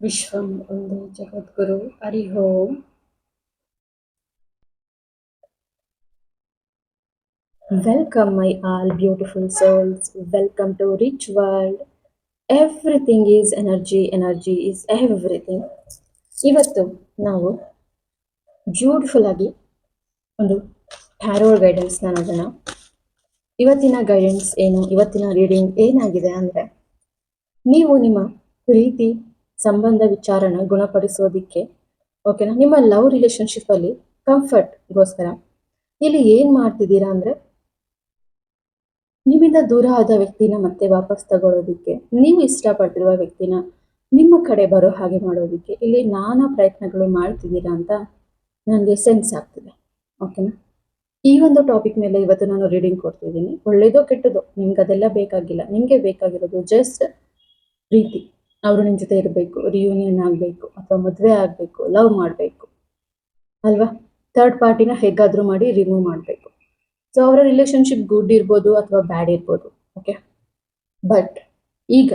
ವಿಶ್ವಂ ಒಂದೇ ಜಗದ್ಗುರು ಹರಿ ಓಂ. Welcome, my all beautiful souls. Welcome to Rich World. Everything is energy, energy is everything. ಇವತ್ತು ನಾವು beautiful ಆಗಿ ಒಂದು ಟ್ಯಾರೋ ಗೈಡೆನ್ಸ್ನ ನೋಡೋಣ. ಇವತ್ತಿನ ಗೈಡೆನ್ಸ್ ಏನು, ಇವತ್ತಿನ ರೀಡಿಂಗ್ ಏನಾಗಿದೆ ಅಂದರೆ, ನೀವು ನಿಮ್ಮ ಪ್ರೀತಿ ಸಂಬಂಧ ವಿಚಾರನ ಗುಣಪಡಿಸೋದಿಕ್ಕೆ, ಓಕೆನಾ, ನಿಮ್ಮ ಲವ್ ರಿಲೇಶನ್ಶಿಪ್ಪಲ್ಲಿ ಕಂಫರ್ಟ್ಗೋಸ್ಕರ ಇಲ್ಲಿ ಏನು ಮಾಡ್ತಿದ್ದೀರಾ ಅಂದರೆ, ನಿಮ್ಮಿಂದ ದೂರ ಆದ ವ್ಯಕ್ತಿನ ಮತ್ತೆ ವಾಪಸ್ ತಗೊಳ್ಳೋದಿಕ್ಕೆ, ನೀವು ಇಷ್ಟಪಡ್ತಿರುವ ವ್ಯಕ್ತಿನ ನಿಮ್ಮ ಕಡೆ ಬರೋ ಹಾಗೆ ಮಾಡೋದಿಕ್ಕೆ ಇಲ್ಲಿ ನಾನಾ ಪ್ರಯತ್ನಗಳು ಮಾಡ್ತಿದ್ದೀರಾ ಅಂತ ನನಗೆ ಸೆನ್ಸ್ ಆಗ್ತಿದೆ. ಓಕೆನಾ, ಈ ಒಂದು ಟಾಪಿಕ್ ಮೇಲೆ ಇವತ್ತು ನಾನು ರೀಡಿಂಗ್ ಕೊಡ್ತಿದ್ದೀನಿ. ಒಳ್ಳೇದೋ ಕೆಟ್ಟದೋ ನಿಮ್ಗೆ ಅದೆಲ್ಲ ಬೇಕಾಗಿಲ್ಲ. ನಿಮಗೆ ಬೇಕಾಗಿರೋದು ಜಸ್ಟ್ ಪ್ರೀತಿ. ಅವರು ನಿಮ್ಮ ಜೊತೆ ಇರಬೇಕು, ರಿಯೂನಿಯನ್ ಆಗಬೇಕು, ಅಥವಾ ಮದುವೆ ಆಗಬೇಕು, ಲವ್ ಮಾಡಬೇಕು ಅಲ್ವಾ. ಥರ್ಡ್ ಪಾರ್ಟಿನ ಹೇಗಾದರೂ ಮಾಡಿ ರಿಮೂವ್ ಮಾಡಬೇಕು. ಸೊ ಅವರ ರಿಲೇಶನ್ಶಿಪ್ ಗುಡ್ ಇರ್ಬೋದು ಅಥವಾ ಬ್ಯಾಡ್ ಇರ್ಬೋದು. ಓಕೆ, ಬಟ್ ಈಗ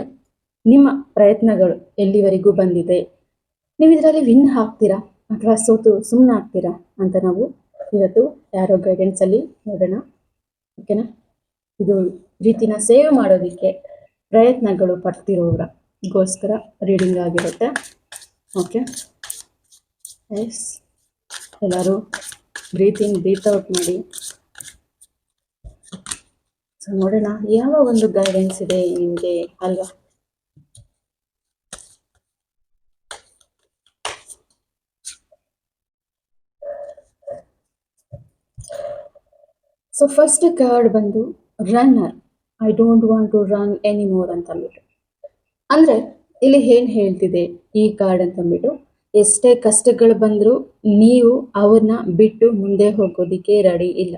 ನಿಮ್ಮ ಪ್ರಯತ್ನಗಳು ಎಲ್ಲಿವರೆಗೂ ಬಂದಿದೆ, ನೀವು ಇದರಲ್ಲಿ ವಿನ್ ಆಗ್ತೀರಾ ಅಥವಾ ಸೋತು ಸುಮ್ಮನೆ ಆಗ್ತೀರಾ ಅಂತ ನಾವು ಇವತ್ತು ಯಾರೋ ಗೈಡೆನ್ಸಲ್ಲಿ ನೋಡೋಣ. ಓಕೆನಾ, ಇದು ರೀತಿನ ಸೇವ್ ಮಾಡೋದಕ್ಕೆ ಪ್ರಯತ್ನಗಳು ಪಡ್ತಿರೋರಿಗೋಸ್ಕರ ರೀಡಿಂಗ್ ಆಗಿರುತ್ತೆ. ಓಕೆ, ಎಸ್, ಎಲ್ಲರೂ ಬ್ರೀತ್ ಇನ್ ಬ್ರೀತ್ ಔಟ್ ಮಾಡಿ. ಸೊ ನೋಡೋಣ ಯಾವ ಒಂದು ಗೈಡೆನ್ಸ್ ಇದೆ ನಿಮಗೆ ಅಲ್ವಾ. ಸೊ ಫಸ್ಟ್ ಕಾರ್ಡ್ ಬಂದು runner. I don't want to run anymore ಅಂತಂದ್ಬಿಟ್ಟು. ಅಂದರೆ ಇಲ್ಲಿ ಏನು ಹೇಳ್ತಿದೆ ಈ ಕಾರ್ಡ್ ಅಂತಂದ್ಬಿಟ್ಟು, ಎಷ್ಟೇ ಕಷ್ಟಗಳು ಬಂದರೂ ನೀವು ಅವ್ರನ್ನ ಬಿಟ್ಟು ಮುಂದೆ ಹೋಗೋದಕ್ಕೆ ರೆಡಿ ಇಲ್ಲ.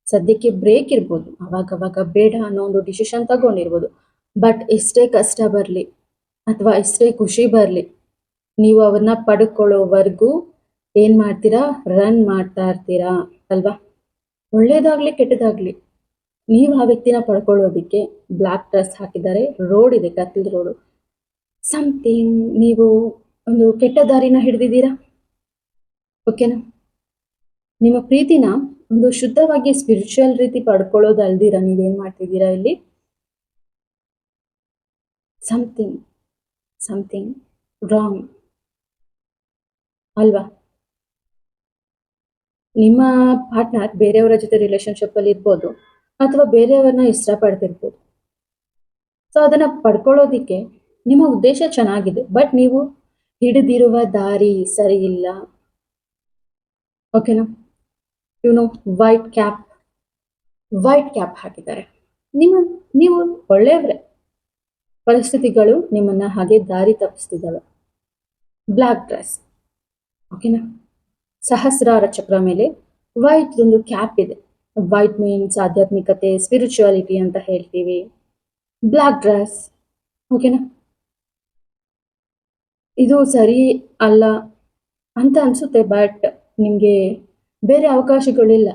ಸದ್ಯಕ್ಕೆ ಬ್ರೇಕ್ ಇರ್ಬೋದು, ಅವಾಗವಾಗ ಬೇಡ ಅನ್ನೋ ಒಂದು ಡಿಸಿಷನ್ ತಗೊಂಡಿರ್ಬೋದು. ಬಟ್ ಎಷ್ಟೇ ಕಷ್ಟ ಬರಲಿ ಅಥವಾ ಎಷ್ಟೇ ಖುಷಿ ಬರಲಿ, ನೀವು ಅವ್ರನ್ನ ಪಡ್ಕೊಳ್ಳೋವರೆಗೂ ಏನು ಮಾಡ್ತೀರಾ, ರನ್ ಮಾಡ್ತಾ ಇರ್ತೀರಾ ಅಲ್ವಾ. ಒಳ್ಳೇದಾಗ್ಲಿ ಕೆಟ್ಟದಾಗ್ಲಿ, ನೀವು ಆ ವ್ಯಕ್ತಿನ ಪಡ್ಕೊಳ್ಳೋದಕ್ಕೆ ಬ್ಲ್ಯಾಕ್ ಡ್ರೆಸ್ ಹಾಕಿದ್ದಾರೆ, ರೋಡ್ ಇದೆ, ಕತ್ತಲ ರೋಡು, ಸಮಥಿಂಗ್ ನೀವು ಒಂದು ಕೆಟ್ಟ ದಾರಿನ ಹಿಡಿದಿದ್ದೀರಾ. ಓಕೆನಾ, ನಿಮ್ಮ ಪ್ರೀತಿನ ಒಂದು ಶುದ್ಧವಾಗಿ ಸ್ಪಿರಿಚುವಲ್ ರೀತಿ ಪಡ್ಕೊಳ್ಳೋದು ಅಲ್ದಿರ ನೀವೇನ್ ಮಾಡ್ತಿದ್ದೀರಾ ಇಲ್ಲಿ, ಸಮಥಿಂಗ್ ಸಮಥಿಂಗ್ ರಾಂಗ್ ಅಲ್ವಾ. ನಿಮ್ಮ ಪಾರ್ಟ್ನರ್ ಬೇರೆಯವರ ಜೊತೆ ರಿಲೇಶನ್ಶಿಪ್ ಅಲ್ಲಿ ಇರ್ಬೋದು ಅಥವಾ ಬೇರೆಯವ್ರನ್ನ ಇಷ್ಟಪಡ್ತಿರ್ಬೋದು. ಸೊ ಅದನ್ನ ಪಡ್ಕೊಳ್ಳೋದಿಕ್ಕೆ ನಿಮ್ಮ ಉದ್ದೇಶ ಚೆನ್ನಾಗಿದೆ, ಬಟ್ ನೀವು ಹಿಡಿದಿರುವ ದಾರಿ ಸರಿ ಇಲ್ಲ. ಓಕೆನಾ, ಇವನು ವೈಟ್ ಕ್ಯಾಪ್ ಹಾಕಿದ್ದಾರೆ. ನೀವು ಒಳ್ಳೆಯವ್ರೆ, ಪರಿಸ್ಥಿತಿಗಳು ನಿಮ್ಮನ್ನ ಹಾಗೆ ದಾರಿ ತಪ್ಪಿಸ್ತಿದ್ದಾವೆ. ಬ್ಲ್ಯಾಕ್ ಡ್ರೆಸ್, ಓಕೆನಾ, ಸಹಸ್ರಾರ ಚಕ್ರ ಮೇಲೆ ವೈಟ್ ಒಂದು ಕ್ಯಾಪ್ ಇದೆ. ವೈಟ್ ಮೀನ್ಸ್ ಆಧ್ಯಾತ್ಮಿಕತೆ, ಸ್ಪಿರಿಚುವಾಲಿಟಿ ಅಂತ ಹೇಳ್ತೀವಿ. ಬ್ಲ್ಯಾಕ್ ಡ್ರೆಸ್, ಓಕೆನಾ, ಇದು ಸರಿ ಅಲ್ಲ ಅಂತ ಅನ್ಸುತ್ತೆ. ಬಟ್ ನಿಮಗೆ ಬೇರೆ ಅವಕಾಶಗಳಿಲ್ಲ,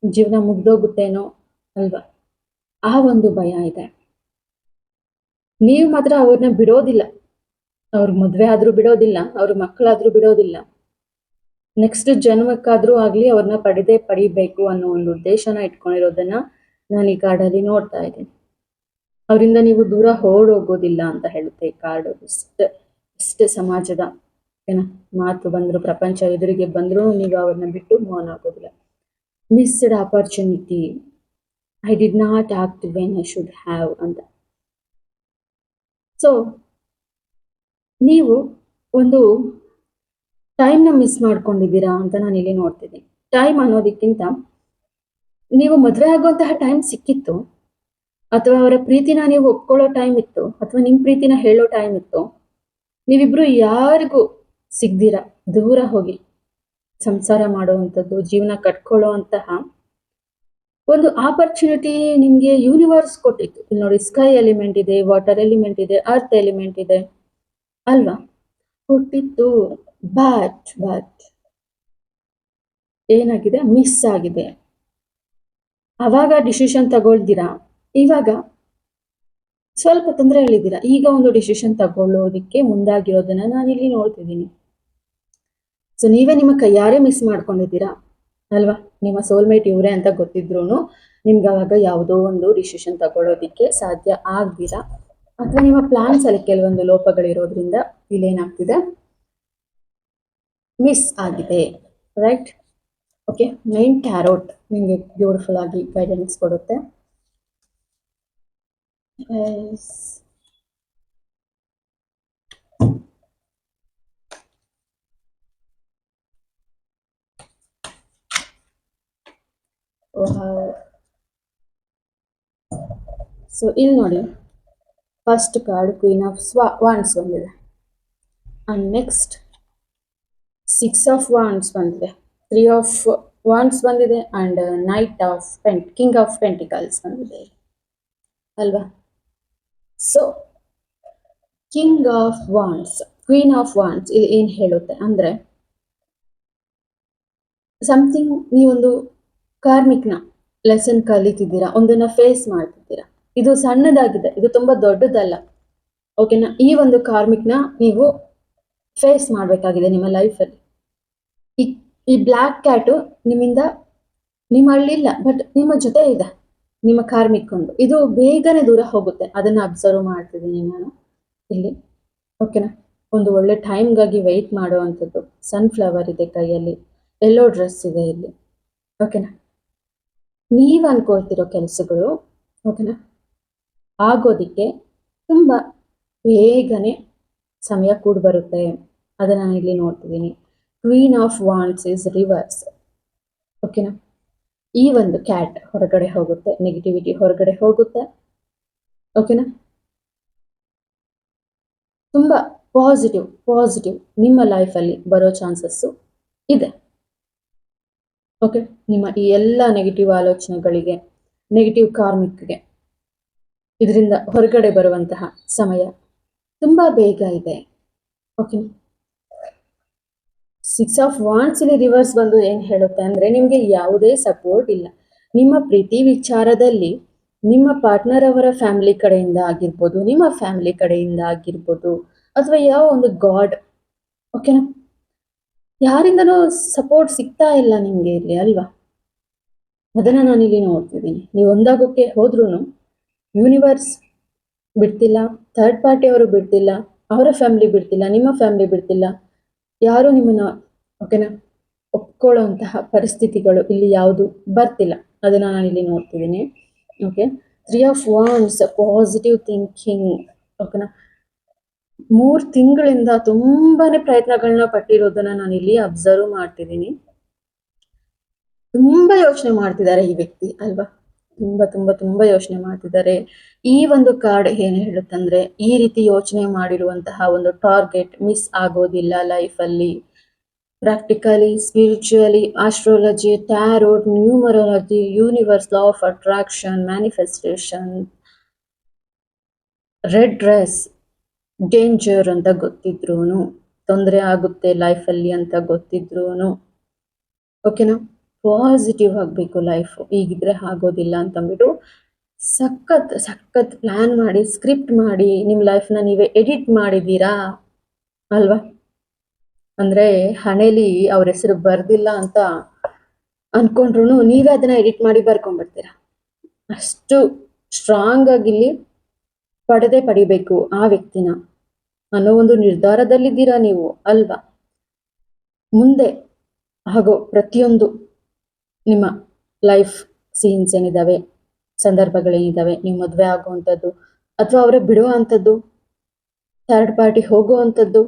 ಜೀವನ ಮುಗ್ದೋಗುತ್ತೇನೋ ಅಲ್ವಾ, ಆ ಒಂದು ಭಯ ಇದೆ. ನೀವು ಮಾತ್ರ ಅವ್ರನ್ನ ಬಿಡೋದಿಲ್ಲ, ಅವ್ರ ಮದುವೆ ಆದ್ರೂ ಬಿಡೋದಿಲ್ಲ, ಅವ್ರ ಮಕ್ಕಳಾದ್ರೂ ಬಿಡೋದಿಲ್ಲ, ನೆಕ್ಸ್ಟ್ ಜನ್ಮಕ್ಕಾದ್ರೂ ಆಗ್ಲಿ ಅವ್ರನ್ನ ಪಡಿಬೇಕು ಅನ್ನೋ ಒಂದು ಉದ್ದೇಶನ ಇಟ್ಕೊಂಡಿರೋದನ್ನ ನಾನು ಈ ಕಾರ್ಡಲ್ಲಿ ನೋಡ್ತಾ ಇದ್ದೀನಿ. ಅವರಿಂದ ನೀವು ದೂರ ಓಡೋಗೋದಿಲ್ಲ ಅಂತ ಹೇಳುತ್ತೆ ಈ ಕಾರ್ಡ್. ಇಷ್ಟೇ ಸಮಾಜದ ಏನ ಮಾತು ಬಂದ್ರು, ಪ್ರಪಂಚ ಎದುರಿಗೆ ಬಂದ್ರು ನೀವು ಅವ್ರನ್ನ ಬಿಟ್ಟು ಮೌನ ಆಗೋದಿಲ್ಲ. Missed opportunity, I did not act when I should have ಅಂತ. ಸೊ ನೀವು ಒಂದು ಟೈಮ್ನ ಮಿಸ್ ಮಾಡ್ಕೊಂಡಿದ್ದೀರಾ ಅಂತ ನಾನು ಇಲ್ಲಿ ನೋಡ್ತಿದ್ದೀನಿ. ಟೈಮ್ ಅನ್ನೋದಕ್ಕಿಂತ ನೀವು ಮದುವೆ ಆಗುವಂತಹ ಟೈಮ್ ಸಿಕ್ಕಿತ್ತು, ಅಥವಾ ಅವರ ಪ್ರೀತಿನ ನೀವು ಒಪ್ಕೊಳ್ಳೋ ಟೈಮ್ ಇತ್ತು, ಅಥವಾ ನಿಮ್ಮ ಪ್ರೀತಿನ ಹೇಳೋ ಟೈಮ್ ಇತ್ತು. ನೀವಿಬ್ರು ಯಾರಿಗೂ ಸಿಗ್ದಿರ ದೂರ ಹೋಗಿ ಸಂಸಾರ ಮಾಡುವಂಥದ್ದು, ಜೀವನ ಕಟ್ಕೊಳ್ಳೋ ಅಂತಹ ಒಂದು ಆಪರ್ಚುನಿಟಿ ನಿಮಗೆ ಯೂನಿವರ್ಸ್ ಕೊಟ್ಟಿತ್ತು. ಇಲ್ಲಿ ನೋಡಿ, ಸ್ಕೈ ಎಲಿಮೆಂಟ್ ಇದೆ, ವಾಟರ್ ಎಲಿಮೆಂಟ್ ಇದೆ, ಅರ್ತ್ ಎಲಿಮೆಂಟ್ ಇದೆ ಅಲ್ವಾ, ಕೊಟ್ಟಿತ್ತು. ಬಟ್ ಏನಾಗಿದೆ, ಮಿಸ್ ಆಗಿದೆ. ಅವಾಗ ಡಿಸಿಷನ್ ತಗೊಳ್ದಿರಾ ಇವಾಗ ಸ್ವಲ್ಪ ತೊಂದರೆಯಲ್ಲಿದ್ದೀರಾ. ಈಗ ಒಂದು ಡಿಸಿಷನ್ ತಗೊಳ್ಳೋದಕ್ಕೆ ಮುಂದಾಗಿರೋದನ್ನ ನಾನಿಲ್ಲಿ ನೋಡ್ತಿದ್ದೀನಿ. ಸೊ ನೀವೇ ನಿಮ್ಮ ಕೈಯಾರೆ ಮಿಸ್ ಮಾಡ್ಕೊಂಡಿದ್ದೀರಾ ಅಲ್ವಾ? ನಿಮ್ಮ ಸೋಲ್ಮೇಟ್ ಇವರೇ ಅಂತ ಗೊತ್ತಿದ್ರು ನಿಮ್ಗೆ ಅವಾಗ ಯಾವುದೋ ಒಂದು ಡಿಸಿಷನ್ ತಗೊಳ್ಳೋದಿಕ್ಕೆ ಸಾಧ್ಯ ಆಗ್ದಿರಾ, ಅಥವಾ ನಿಮ್ಮ ಪ್ಲಾನ್ಸ್ ಅಲ್ಲಿ ಕೆಲವೊಂದು ಲೋಪಗಳಿರೋದ್ರಿಂದ ಇಲ್ಲೇನಾಗ್ತಿದೆ, ಮಿಸ್ ಆಗಿದೆ. ರೈಟ್? ಓಕೆ, ಮೈನ್ ಟ್ಯಾರೋಟ್ ನಿಮಗೆ ಬ್ಯೂಟಿಫುಲ್ ಆಗಿ ಗೈಡೆನ್ಸ್ ಕೊಡುತ್ತೆ. ಸೊ ಇಲ್ಲಿ ನೋಡಿ, first card queen of wands ಬಂದಿದೆ, ಅಂಡ್ ನೆಕ್ಸ್ಟ್ 6 ಆಫ್ ವಾಂಡ್ಸ್ ಬಂದಿದೆ, 3 ಆಫ್ ವಾಂಡ್ಸ್ ಬಂದಿದೆ, and knight of king of pentacles ಬಂದಿದೆ ಅಲ್ವಾ? So king of wands, queen of wands ಇದು ಏನು ಹೇಳುತ್ತೆ ಅಂದ್ರೆ, ಸಮಥಿಂಗ್ ನೀವೊಂದು ಕಾರ್ಮಿಕ್ನ ಲೆಸನ್ ಕಲಿತಿದ್ದೀರಾ, ಒಂದನ್ನ ಫೇಸ್ ಮಾಡ್ತಿದ್ದೀರಾ. ಇದು ಸಣ್ಣದಾಗಿದೆ, ಇದು ತುಂಬಾ ದೊಡ್ಡದಲ್ಲ. ಓಕೆನಾ? ಈ ಒಂದು ಕಾರ್ಮಿಕ್ನ ನೀವು ಫೇಸ್ ಮಾಡಬೇಕಾಗಿದೆ ನಿಮ್ಮ ಲೈಫಲ್ಲಿ. ಈ ಬ್ಲ್ಯಾಕ್ ಕ್ಯಾಟು ನಿಮ್ಮಿಂದ ನಿಮ್ಮ ಹಳ್ಳಿಲ್ಲ, ಬಟ್ ನಿಮ್ಮ ಜೊತೆ ಇದೆ, ನಿಮ್ಮ ಕಾರ್ಮಿಕ್ ಒಂದು. ಇದು ಬೇಗನೆ ದೂರ ಹೋಗುತ್ತೆ, ಅದನ್ನ ಅಬ್ಸರ್ವ್ ಮಾಡ್ತಿದ್ದೀನಿ ನಾನು ಇಲ್ಲಿ. ಓಕೆನಾ? ಒಂದು ಒಳ್ಳೆ ಟೈಮ್ಗಾಗಿ ವೆಯ್ಟ್ ಮಾಡುವಂಥದ್ದು. ಸನ್ಫ್ಲವರ್ ಇದೆ ಕೈಯಲ್ಲಿ, ಎಲ್ಲೋ ಡ್ರೆಸ್ ಇದೆ ಇಲ್ಲಿ. ಓಕೆನಾ? ನೀವು ಅನ್ಕೊಳ್ತಿರೋ ಕೆಲಸಗಳು ಓಕೆನಾ ಆಗೋದಿಕ್ಕೆ ತುಂಬಾ ಬೇಗನೆ ಸಮಯ ಕೂಡ ಬರುತ್ತೆ. ಅದನ್ನ ನಾನು ಇಲ್ಲಿ ನೋಡ್ತಿದ್ದೀನಿ. Queen of wands is reverse. ಓಕೆನಾ? ಈ ಒಂದು ಕ್ಯಾಟ್ ಹೊರಗಡೆ ಹೋಗುತ್ತೆ, ನೆಗೆಟಿವಿಟಿ ಹೊರಗಡೆ ಹೋಗುತ್ತೆ. ಓಕೆನಾ? ತುಂಬಾ ಪಾಸಿಟಿವ್ ನಿಮ್ಮ ಲೈಫಲ್ಲಿ ಬರೋ ಚಾನ್ಸಸ್ಸು ಇದೆ. ಓಕೆ, ನಿಮ್ಮ ಈ ಎಲ್ಲ ನೆಗೆಟಿವ್ ಆಲೋಚನೆಗಳಿಗೆ, ನೆಗೆಟಿವ್ ಕಾರ್ಮಿಕ್ಗೆ ಇದರಿಂದ ಹೊರಗಡೆ ಬರುವಂತಹ ಸಮಯ ತುಂಬಾ ಬೇಗ ಇದೆ. ಓಕೆ, 6 ಆಫ್ ವಾಂಡ್ಸ್ ಇಲ್ಲಿ ರಿವರ್ಸ್ ಬಂದು ಏನ್ ಹೇಳುತ್ತೆ ಅಂದ್ರೆ, ನಿಮ್ಗೆ ಯಾವುದೇ ಸಪೋರ್ಟ್ ಇಲ್ಲ. ನಿಮ್ಮ ಪ್ರೀತಿ ವಿಚಾರದಲ್ಲಿ ನಿಮ್ಮ ಪಾರ್ಟ್ನರ್ ಅವರ ಫ್ಯಾಮಿಲಿ ಕಡೆಯಿಂದ ಆಗಿರ್ಬೋದು, ನಿಮ್ಮ ಫ್ಯಾಮಿಲಿ ಕಡೆಯಿಂದ ಆಗಿರ್ಬೋದು, ಅಥವಾ ಯಾವ ಒಂದು ಗಾಡ್, ಓಕೆನಾ, ಯಾರಿಂದನೂ ಸಪೋರ್ಟ್ ಸಿಗ್ತಾ ಇಲ್ಲ ನಿಮ್ಗೆ ಇಲ್ಲಿ ಅಲ್ವಾ? ಅದನ್ನ ನಾನಿಲ್ಲಿ ನೋಡ್ತಿದ್ದೀನಿ. ನೀವು ಒಂದಾಗೋಕ್ಕೆ ಹೋದ್ರೂ ಯೂನಿವರ್ಸ್ ಬಿಡ್ತಿಲ್ಲ, ಥರ್ಡ್ ಪಾರ್ಟಿ ಅವರು ಬಿಡ್ತಿಲ್ಲ, ಅವರ ಫ್ಯಾಮಿಲಿ ಬಿಡ್ತಿಲ್ಲ, ನಿಮ್ಮ ಫ್ಯಾಮಿಲಿ ಬಿಡ್ತಿಲ್ಲ, ಯಾರು ನಿಮ್ಮನ್ನ ಓಕೆನಾ ಒಪ್ಕೊಳ್ಳುವಂತಹ ಪರಿಸ್ಥಿತಿಗಳು ಇಲ್ಲಿ ಯಾವುದು ಬರ್ತಿಲ್ಲ. ಅದನ್ನ ನಾನು ಇಲ್ಲಿ ನೋಡ್ತಿದ್ದೀನಿ. Okay, 3 of wands, positive thinking. ಓಕೆನಾ, 3 ತಿಂಗಳಿಂದ ತುಂಬಾನೇ ಪ್ರಯತ್ನಗಳನ್ನ ಪಟ್ಟಿರೋದನ್ನ ನಾನು ಇಲ್ಲಿ ಅಬ್ಸರ್ವ್ ಮಾಡ್ತಿದ್ದೀನಿ. ತುಂಬಾ ಯೋಚನೆ ಮಾಡ್ತಿದ್ದಾರೆ ಈ ವ್ಯಕ್ತಿ ಅಲ್ವಾ? ತುಂಬಾ ಯೋಚನೆ ಮಾಡ್ತಿದ್ದಾರೆ. ಈ ಒಂದು ಕಾರ್ಡ್ ಏನು ಹೇಳುತ್ತಂದ್ರೆ, ಈ ರೀತಿ ಯೋಚನೆ ಮಾಡಿರುವಂತಹ ಒಂದು ಟಾರ್ಗೆಟ್ ಮಿಸ್ ಆಗೋದಿಲ್ಲ ಲೈಫಲ್ಲಿ. Practically, spiritually, astrology, tarot, numerology, universe, law of attraction, manifestation, red dress, danger ಅಂತ ಗೊತ್ತಿದ್ರೂನು, ತೊಂದರೆ ಆಗುತ್ತೆ ಲೈಫಲ್ಲಿ ಅಂತ ಗೊತ್ತಿದ್ರೂನು, ಓಕೆನಾ, ಪಾಸಿಟಿವ್ ಆಗಬೇಕು ಲೈಫ್, ಈಗಿದ್ರೆ ಆಗೋದಿಲ್ಲ ಅಂತಂದ್ಬಿಟ್ಟು ಸಖತ್ ಪ್ಲಾನ್ ಮಾಡಿ, ಸ್ಕ್ರಿಪ್ಟ್ ಮಾಡಿ, ನಿಮ್ಮ ಲೈಫ್ನ ನೀವೇ ಎಡಿಟ್ ಮಾಡಿದ್ದೀರಾ ಅಲ್ವಾ? ಅಂದ್ರೆ ಹಣೆಲಿ ಅವ್ರ ಹೆಸರು ಬರ್ದಿಲ್ಲ ಅಂತ ಅನ್ಕೊಂಡ್ರು ನೀವೇ ಅದನ್ನ ಎಡಿಟ್ ಮಾಡಿ ಬರ್ಕೊಂಡ್ಬಿಡ್ತೀರಾ. ಅಷ್ಟು ಸ್ಟ್ರಾಂಗ್ ಆಗಿ ಇಲ್ಲಿ ಪಡಿಬೇಕು ಆ ವ್ಯಕ್ತಿನ ಅನ್ನೋ ಒಂದು ನಿರ್ಧಾರದಲ್ಲಿದ್ದೀರಾ ನೀವು ಅಲ್ವಾ? ಮುಂದೆ ಆಗೋ ಪ್ರತಿಯೊಂದು ನಿಮ್ಮ ಲೈಫ್ ಸೀನ್ಸ್ ಏನಿದಾವೆ, ಸಂದರ್ಭಗಳೇನಿದಾವೆ, ನೀವು ಮದುವೆ ಆಗುವಂಥದ್ದು ಅಥವಾ ಅವರೇ ಬಿಡುವಂಥದ್ದು, ಥರ್ಡ್ ಪಾರ್ಟಿ ಹೋಗುವಂಥದ್ದು,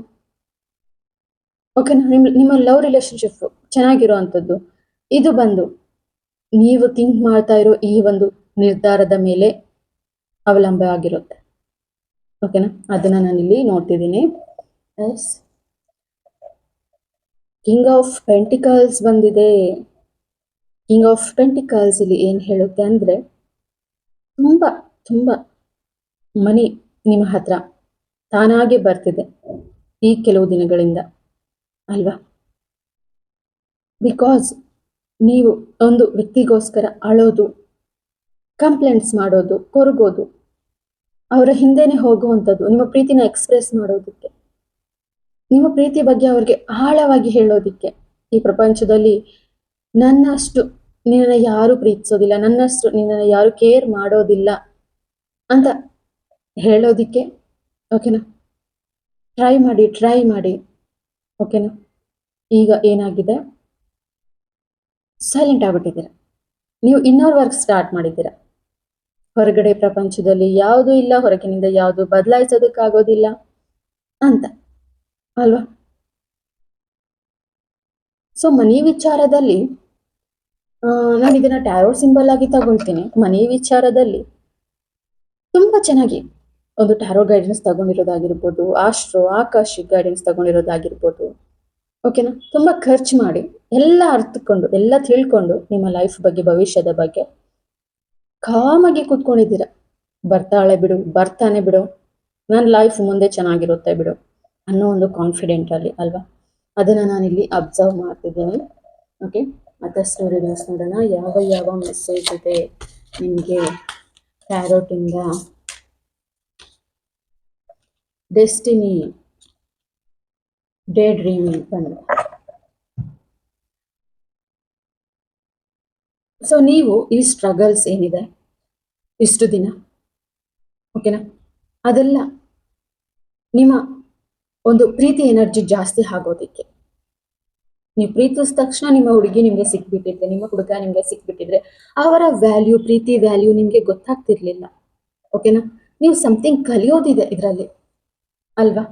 ಓಕೆನಾ, ನಿಮ್ಮ ಲವ್ ರಿಲೇಶನ್ಶಿಪ್ ಚೆನ್ನಾಗಿರುವಂಥದ್ದು, ಇದು ಬಂದು ನೀವು ಥಿಂಕ್ ಮಾಡ್ತಾ ಇರೋ ಈ ಒಂದು ನಿರ್ಧಾರದ ಮೇಲೆ ಅವಲಂಬ ಆಗಿರುತ್ತೆ. ಓಕೆನಾ, ಅದನ್ನ ನಾನಿಲ್ಲಿ ನೋಡ್ತಿದ್ದೀನಿ. ಎಸ್, ಕಿಂಗ್ ಆಫ್ ಪೆಂಟಿಕಲ್ಸ್ ಬಂದಿದೆ. ಕಿಂಗ್ ಆಫ್ ಪೆಂಟಿಕಲ್ಸ್ ಇಲ್ಲಿ ಏನು ಹೇಳುತ್ತೆ ಅಂದ್ರೆ, ತುಂಬಾ ಮನಿ ನಿಮ್ಮ ಹತ್ರ ತಾನಾಗೆ ಬರ್ತಿದೆ ಈ ಕೆಲವು ದಿನಗಳಿಂದ ಅಲ್ವಾ? ಬಿಕಾಸ್ ನೀವು ಒಂದು ವ್ಯಕ್ತಿಗೋಸ್ಕರ ಅಳೋದು, ಕಂಪ್ಲೇಂಟ್ಸ್ ಮಾಡೋದು, ಕೊರಗೋದು, ಅವರ ಹಿಂದೆನೆ ಹೋಗುವಂಥದ್ದು, ನಿಮ್ಮ ಪ್ರೀತಿನ ಎಕ್ಸ್‌ಪ್ರೆಸ್ ಮಾಡೋದಕ್ಕೆ, ನಿಮ್ಮ ಪ್ರೀತಿ ಬಗ್ಗೆ ಅವ್ರಿಗೆ ಆಳವಾಗಿ ಹೇಳೋದಿಕ್ಕೆ. ಈ ಪ್ರಪಂಚದಲ್ಲಿ ನನ್ನಷ್ಟು ನಿನ್ನನ್ನ ಯಾರು ಪ್ರೀತಿಸೋದಿಲ್ಲ, ನನ್ನಷ್ಟು ನಿನ್ನನ್ನ ಯಾರು ಕೇರ್ ಮಾಡೋದಿಲ್ಲ ಅಂತ ಹೇಳೋದಿಕ್ಕೆ. ಓಕೆನಾ? ಟ್ರೈ ಮಾಡಿ. ಓಕೆನಾ? ಈಗ ಏನಾಗಿದೆ, ಸೈಲೆಂಟ್ ಆಗ್ಬಿಟ್ಟಿದ್ದೀರಾ. ನೀವು ಇನ್ನರ್ ವರ್ಕ್ ಸ್ಟಾರ್ಟ್ ಮಾಡಿದ್ದೀರಾ. ಹೊರಗಡೆ ಪ್ರಪಂಚದಲ್ಲಿ ಯಾವುದೂ ಇಲ್ಲ, ಹೊರಗಿನಿಂದ ಯಾವುದು ಬದಲಾಯಿಸೋದಕ್ಕಾಗೋದಿಲ್ಲ ಅಂತ ಅಲ್ವಾ? ಸೊ ಮನಿ ವಿಚಾರದಲ್ಲಿ ನಾನು ಇದನ್ನ ಟ್ಯಾರೋ ಸಿಂಬಲ್ ಆಗಿ ತಗೊಳ್ತೀನಿ. ಮನಿ ವಿಚಾರದಲ್ಲಿ ತುಂಬಾ ಚೆನ್ನಾಗಿ ಒಂದು ಟ್ಯಾರೋ ಗೈಡೆನ್ಸ್ ತಗೊಂಡಿರೋದಾಗಿರ್ಬೋದು, ಆಕಾಶಿಕ್ ಗೈಡೆನ್ಸ್ ತಗೊಂಡಿರೋದಾಗಿರ್ಬೋದು. ಓಕೆನಾ? ತುಂಬಾ ಖರ್ಚು ಮಾಡಿ ಎಲ್ಲ ಅರ್ಥಕೊಂಡು, ಎಲ್ಲ ತಿಳ್ಕೊಂಡು, ನಿಮ್ಮ ಲೈಫ್ ಬಗ್ಗೆ, ಭವಿಷ್ಯದ ಬಗ್ಗೆ ಕಾಮಾಗಿ ಕೂತ್ಕೊಂಡಿದ್ದೀರ. ಬರ್ತಾನೆ ಬಿಡು, ನನ್ನ ಲೈಫ್ ಮುಂದೆ ಚೆನ್ನಾಗಿರುತ್ತೆ ಬಿಡು ಅನ್ನೋ ಒಂದು ಕಾನ್ಫಿಡೆಂಟ್ ಅಲ್ಲಿ ಅಲ್ವಾ? ಅದನ್ನ ನಾನಿಲ್ಲಿ ಅಬ್ಸರ್ವ್ ಮಾಡ್ತಿದ್ದೀನಿ. ಓಕೆ, ಮತ್ತಷ್ಟು ರೀಡಿಂಗ್ಸ್ ನೋಡೋಣ. ಯಾವ ಮೆಸೇಜ್ ಇದೆ ನಿಮಗೆ ಟ್ಯಾರೋಟಿಂದ. ಡೆಸ್ಟಿನಿ, ಡೇ ಡ್ರೀಮಿಂಗ್ ಬಂದಿದೆ. ಸೊ ನೀವು ಈ ಸ್ಟ್ರಗಲ್ಸ್ ಏನಿದೆ ಇಷ್ಟು ದಿನ, ಓಕೆನಾ, ಅದೆಲ್ಲ ನಿಮ್ಮ ಒಂದು ಪ್ರೀತಿ ಎನರ್ಜಿ ಜಾಸ್ತಿ ಆಗೋದಿಕ್ಕೆ. ನೀವು ಪ್ರೀತಿಸಿದ ತಕ್ಷಣ ನಿಮ್ಮ ಹುಡುಗಿ ನಿಮಗೆ ಸಿಕ್ಬಿಟ್ಟಿದ್ರೆ, ನಿಮ್ಮ ಹುಡುಗ ನಿಮಗೆ ಸಿಕ್ಬಿಟ್ಟಿದ್ರೆ ಅವರ ವ್ಯಾಲ್ಯೂ, ಪ್ರೀತಿ ವ್ಯಾಲ್ಯೂ ನಿಮಗೆ ಗೊತ್ತಾಗ್ತಿರ್ಲಿಲ್ಲ. ಓಕೆನಾ? ನೀವು ಸಮಥಿಂಗ್ ಕಲಿಯೋದಿದೆ ಇದರಲ್ಲಿ ಅಲ್ವಾ?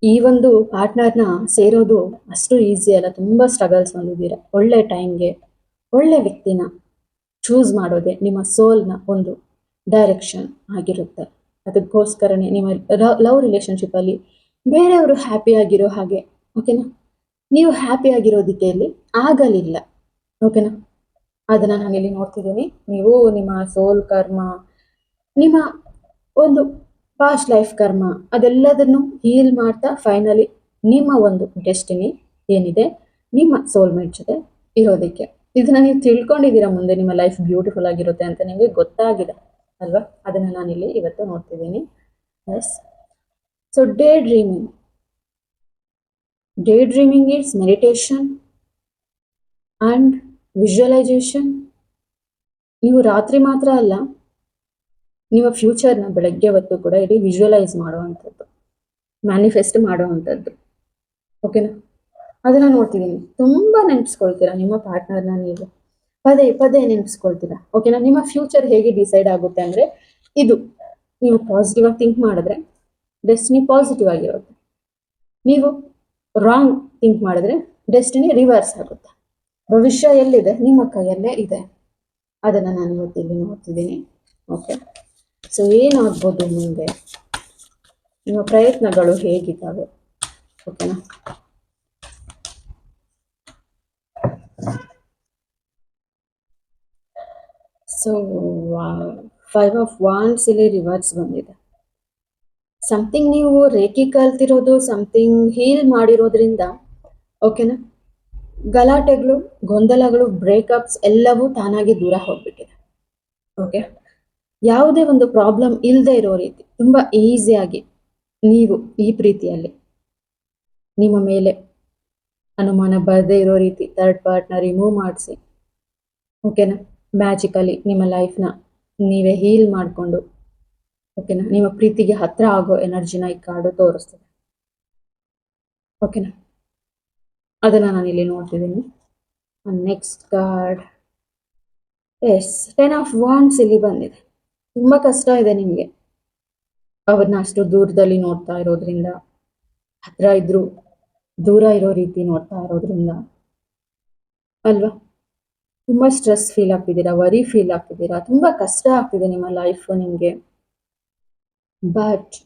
ಈ ಒಂದು ಪಾರ್ಟ್ನರ್ನ ಸೇರೋದು ಅಷ್ಟು ಈಸಿ ಅಲ್ಲ, ತುಂಬ ಸ್ಟ್ರಗಲ್ಸ್ ಹೊಂದಿದ್ದೀರಾ. ಒಳ್ಳೆ ಟೈಮ್ಗೆ ಒಳ್ಳೆ ವ್ಯಕ್ತಿನ ಚೂಸ್ ಮಾಡೋದೆ ನಿಮ್ಮ ಸೋಲ್ನ ಒಂದು ಡೈರೆಕ್ಷನ್ ಆಗಿರುತ್ತೆ. ಅದಕ್ಕೋಸ್ಕರನೇ ನಿಮ್ಮ ಲವ್ ರಿಲೇಶನ್ಶಿಪ್ಪಲ್ಲಿ ಬೇರೆಯವರು ಹ್ಯಾಪಿ ಆಗಿರೋ ಹಾಗೆ, ಓಕೆನಾ, ನೀವು ಹ್ಯಾಪಿ ಆಗಿರೋದಕ್ಕೆ ಇಲ್ಲಿ ಆಗಲಿಲ್ಲ. ಓಕೆನಾ? ಅದನ್ನು ನಾನಿಲ್ಲಿ ನೋಡ್ತಿದ್ದೀನಿ. ನೀವು ನಿಮ್ಮ ಸೋಲ್ ಕರ್ಮ, ನಿಮ್ಮ ಒಂದು ಪಾಸ್ಟ್ ಲೈಫ್ ಕರ್ಮ, ಅದೆಲ್ಲದನ್ನು ಹೀಲ್ ಮಾಡ್ತಾ ಫೈನಲಿ ನಿಮ್ಮ ಒಂದು ಡೆಸ್ಟಿನಿ ಏನಿದೆ ನಿಮ್ಮ ಸೋಲ್ಮೇಟ್ ಜೊತೆ ಇರೋದಕ್ಕೆ. ಇದನ್ನ ನೀವು ತಿಳ್ಕೊಂಡಿದ್ದೀರಾ, ಮುಂದೆ ನಿಮ್ಮ ಲೈಫ್ ಬ್ಯೂಟಿಫುಲ್ ಆಗಿರುತ್ತೆ ಅಂತ ನಿಮಗೆ ಗೊತ್ತಾಗಿದೆ ಅಲ್ವಾ? ಅದನ್ನು ನಾನಿಲ್ಲಿ ಇವತ್ತು ನೋಡ್ತಿದ್ದೀನಿ. Yes. So daydreaming is meditation and visualisation. ನೀವು ರಾತ್ರಿ ಮಾತ್ರ ಅಲ್ಲ, ನಿಮ್ಮ ಫ್ಯೂಚರ್ನ ಬೆಳಗ್ಗೆ ಹೊತ್ತು ಕೂಡ ಇಡೀ ವಿಜುವಲೈಸ್ ಮಾಡುವಂಥದ್ದು, ಮ್ಯಾನಿಫೆಸ್ಟ್ ಮಾಡುವಂಥದ್ದು. ಓಕೆನಾ? ಅದನ್ನು ನೋಡ್ತಿದ್ದೀನಿ. ತುಂಬ ನೆನೆಸ್ಕೊಳ್ತೀರಾ ನಿಮ್ಮ ಪಾರ್ಟ್ನರ್ನ, ನೀವು ಪದೇ ನೆನೆಸ್ಕೊಳ್ತೀರಾ. ಓಕೆನಾ? ನಿಮ್ಮ ಫ್ಯೂಚರ್ ಹೇಗೆ ಡಿಸೈಡ್ ಆಗುತ್ತೆ ಅಂದರೆ, ಇದು ನೀವು ಪಾಸಿಟಿವ್ ಆಗಿ ಥಿಂಕ್ ಮಾಡಿದ್ರೆ ಡೆಸ್ಟಿನಿ ಪಾಸಿಟಿವ್ ಆಗಿರುತ್ತೆ. ನೀವು ರಾಂಗ್ ಥಿಂಕ್ ಮಾಡಿದ್ರೆ ಡೆಸ್ಟಿನಿ ರಿವರ್ಸ್ ಆಗುತ್ತೆ. ಭವಿಷ್ಯ ಎಲ್ಲಿದೆ? ನಿಮ್ಮ ಕೈಯಲ್ಲೇ ಇದೆ. ಅದನ್ನು ನಾನು ಇವತ್ತಿಲ್ಲಿ ನೋಡ್ತಿದ್ದೀನಿ. ಓಕೆ, ಸೊ ಏನಾಗ್ಬೋದು ಮುಂದೆ, ನಿಮ್ಮ ಪ್ರಯತ್ನಗಳು ಹೇಗಿದ್ದಾವೆ? ಓಕೆನಾ? ಸೊ 5 ಆಫ್ ವಾಂಡ್ಸ್ ಇಲ್ಲಿ ರಿವರ್ಸ್ ಬಂದಿದೆ. ಸಮಥಿಂಗ್ ನೀವು ರೇಖಿ ಕಲ್ತಿರೋದು, ಸಮಥಿಂಗ್ ಹೀಲ್ ಮಾಡಿರೋದ್ರಿಂದ, ಓಕೆನಾ, ಗಲಾಟೆಗಳು, ಗೊಂದಲಗಳು, ಬ್ರೇಕಪ್ಸ್ ಎಲ್ಲವೂ ತಾನಾಗಿ ದೂರ ಹೋಗ್ಬಿಟ್ಟಿದೆ. ಓಕೆ, ಯಾವುದೇ ಒಂದು ಪ್ರಾಬ್ಲಮ್ ಇಲ್ಲದೆ ಇರೋ ರೀತಿ ತುಂಬ ಈಸಿಯಾಗಿ ನೀವು ಈ ಪ್ರೀತಿಯಲ್ಲಿ ನಿಮ್ಮ ಮೇಲೆ ಅನುಮಾನ ಬರದೇ ಇರೋ ರೀತಿ ಥರ್ಡ್ ಪಾರ್ಟ್ನ ರಿಮೂವ್ ಮಾಡಿಸಿ, ಓಕೆನಾ, ಮ್ಯಾಜಿಕಲಿ ನಿಮ್ಮ ಲೈಫ್ನ ನೀವೇ ಹೀಲ್ ಮಾಡಿಕೊಂಡು, ಓಕೆನಾ, ನಿಮ್ಮ ಪ್ರೀತಿಗೆ ಹತ್ರ ಆಗೋ ಎನರ್ಜಿನ ಈ ಕಾರ್ಡು ತೋರಿಸ್ತದೆ. ಓಕೆನಾ? ಅದನ್ನು ನಾನು ಇಲ್ಲಿ ನೋಡ್ತಿದ್ದೀನಿ. Next card, yes 10 of wands ಇಲ್ಲಿ ಬಂದಿದೆ. ತುಂಬ ಕಷ್ಟ ಇದೆ ನಿಮಗೆ ಅವ್ರನ್ನ ಅಷ್ಟು ದೂರದಲ್ಲಿ ನೋಡ್ತಾ ಇರೋದ್ರಿಂದ, ಹತ್ರ ಇದ್ರೂ ದೂರ ಇರೋ ರೀತಿ ನೋಡ್ತಾ ಇರೋದ್ರಿಂದ ಅಲ್ವಾ? ತುಂಬ ಸ್ಟ್ರೆಸ್ ಫೀಲ್ ಆಗ್ತಿದ್ದೀರಾ, ವರಿ ಫೀಲ್ ಆಗ್ತಿದ್ದೀರಾ, ತುಂಬ ಕಷ್ಟ ಆಗ್ತಿದೆ ನಿಮ್ಮ ಲೈಫು ನಿಮಗೆ. ಬಟ್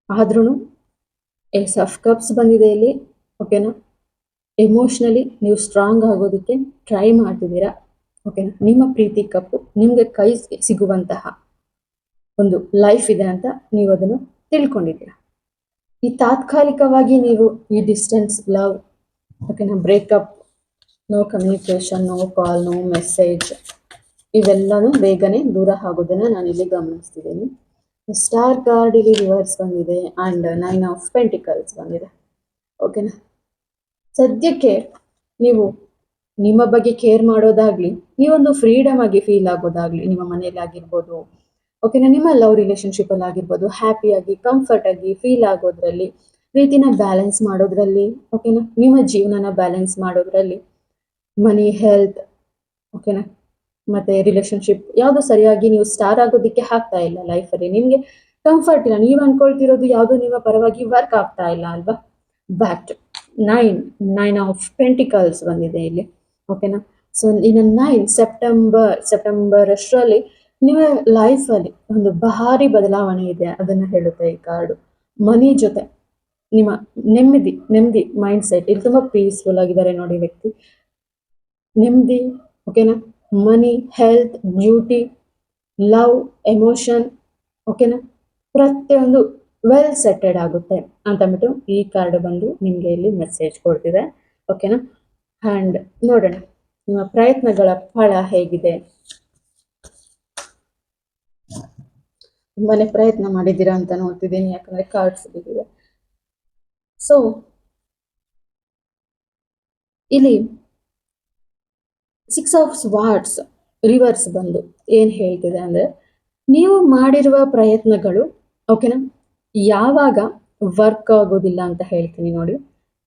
ಆದ್ರೂ ಏಸ್ ಆಫ್ ಕಪ್ಸ್ ಬಂದಿದೆ ಇಲ್ಲಿ. ಓಕೆನಾ? ಎಮೋಷ್ನಲಿ ನೀವು ಸ್ಟ್ರಾಂಗ್ ಆಗೋದಕ್ಕೆ ಟ್ರೈ ಮಾಡ್ತಿದ್ದೀರಾ. ಓಕೆನಾ? ನಿಮ್ಮ ಪ್ರೀತಿ ಕಪ್ಪು ನಿಮಗೆ ಕೈ ಸಿಗುವಂತಹ ಒಂದು ಲೈಫ್ ಇದೆ ಅಂತ ನೀವು ಅದನ್ನು ತಿಳ್ಕೊಂಡಿದ್ದೀರಾ. ಈ ತಾತ್ಕಾಲಿಕವಾಗಿ ನೀವು ಈ ಡಿಸ್ಟೆನ್ಸ್ ಲವ್, ಓಕೆನಾ, ಬ್ರೇಕಪ್, ನೋ ಕಮ್ಯುನಿಕೇಶನ್, ನೋ ಕಾಲ್, ನೋ ಮೆಸೇಜ್, ಇವೆಲ್ಲನೂ ಬೇಗನೆ ದೂರ ಆಗೋದನ್ನ ನಾನು ಇಲ್ಲಿ ಗಮನಿಸ್ತಿದ್ದೀನಿ. ಸ್ಟಾರ್ ಕಾರ್ಡ್ ಇಲ್ಲಿ ರಿವರ್ಸ್ ಬಂದಿದೆ ಅಂಡ್ 9 ಆಫ್ ಪೆಂಟಿಕಲ್ಸ್ ಬಂದಿದೆ. ಓಕೆನಾ, ಸದ್ಯಕ್ಕೆ ನೀವು ನಿಮ್ಮ ಬಗ್ಗೆ ಕೇರ್ ಮಾಡೋದಾಗ್ಲಿ, ನೀವೊಂದು ಫ್ರೀಡಮ್ ಆಗಿ ಫೀಲ್ ಆಗೋದಾಗ್ಲಿ, ನಿಮ್ಮ ಮನೇಲಿ ಆಗಿರ್ಬೋದು, ಓಕೆನಾ, ನಿಮ್ಮ ಲವ್ ರಿಲೇಶನ್ಶಿಪ್ ಅಲ್ಲಿ ಆಗಿರ್ಬೋದು, ಹ್ಯಾಪಿಯಾಗಿ ಕಂಫರ್ಟ್ ಆಗಿ ಫೀಲ್ ಆಗೋದ್ರಲ್ಲಿ, ಪ್ರೀತಿನ ಬ್ಯಾಲೆನ್ಸ್ ಮಾಡೋದ್ರಲ್ಲಿ, ಓಕೆನಾ, ನಿಮ್ಮ ಜೀವನನ ಬ್ಯಾಲೆನ್ಸ್ ಮಾಡೋದ್ರಲ್ಲಿ, ಮನಿ, ಹೆಲ್ತ್, ಓಕೆನಾ, ಮತ್ತೆ ರಿಲೇಶನ್ಶಿಪ್ ಯಾವುದು ಸರಿಯಾಗಿ ನೀವು ಸ್ಟಾರ್ ಆಗೋದಕ್ಕೆ ಆಗ್ತಾ ಇಲ್ಲ ಲೈಫಲ್ಲಿ, ನಿಮಗೆ ಕಂಫರ್ಟ್ ಇಲ್ಲ, ನೀವು ಅನ್ಕೊಳ್ತಿರೋದು ಯಾವುದು ನಿಮ್ಮ ಪರವಾಗಿ ವರ್ಕ್ ಆಗ್ತಾ ಇಲ್ಲ ಅಲ್ವಾ. ಬ್ಯಾಕ್ ನೈನ್ ಆಫ್ ಪೆಂಟಿಕಲ್ಸ್ ಬಂದಿದೆ ಇಲ್ಲಿ. ಓಕೆನಾ, ಸೊ ಇನ್ನು 9 ಸೆಪ್ಟೆಂಬರ್ ಅಷ್ಟರಲ್ಲಿ ನಿಮ್ಮ ಲೈಫಲ್ಲಿ ಒಂದು ಭಾರಿ ಬದಲಾವಣೆ ಇದೆ, ಅದನ್ನ ಹೇಳುತ್ತೆ ಈ ಕಾರ್ಡು. ಮನಿ ಜೊತೆ ನಿಮ್ಮ ನೆಮ್ಮದಿ ಮೈಂಡ್ ಸೆಟ್ ಇಲ್ಲಿ ತುಂಬಾ ಪೀಸ್ಫುಲ್ ಆಗಿದ್ದಾರೆ ನೋಡಿ ವ್ಯಕ್ತಿ. ನೆಮ್ಮದಿ, ಓಕೆನಾ, ಮನಿ, ಹೆಲ್ತ್, ಬ್ಯೂಟಿ, ಲವ್, ಎಮೋಷನ್, ಓಕೆನಾ, ಪ್ರತಿಯೊಂದು ವೆಲ್ ಸೆಟೆಡ್ ಆಗುತ್ತೆ ಅಂತಂದ್ಬಿಟ್ಟು ಈ ಕಾರ್ಡ್ ಬಂದು ನಿಮಗೆ ಇಲ್ಲಿ ಮೆಸೇಜ್ ಕೊಡ್ತಿದೆ. ಓಕೆನಾ, ಆ್ಯಂಡ್ ನೋಡೋಣ ನಿಮ್ಮ ಪ್ರಯತ್ನಗಳ ಫಲ ಹೇಗಿದೆ. ತುಂಬಾನೇ ಪ್ರಯತ್ನ ಮಾಡಿದ್ದೀರಾ ಅಂತ ನೋಡ್ತಿದ್ದೀನಿ, ಯಾಕಂದ್ರೆ ಕಾರ್ಡ್ಸ್ ಬಿದ್ದಿದೆ. ಸೊ ಇಲ್ಲಿ 6 ಆಫ್ ಸ್ವಾರ್ಡ್ಸ್ ರಿವರ್ಸ್ ಬಂದು ಏನ್ ಹೇಳ್ತಿದೆ ಅಂದ್ರೆ, ನೀವು ಮಾಡಿರುವ ಪ್ರಯತ್ನಗಳು, ಓಕೆನಾ, ಯಾವಾಗ ವರ್ಕ್ ಆಗೋದಿಲ್ಲ ಅಂತ ಹೇಳ್ತೀನಿ ನೋಡಿ.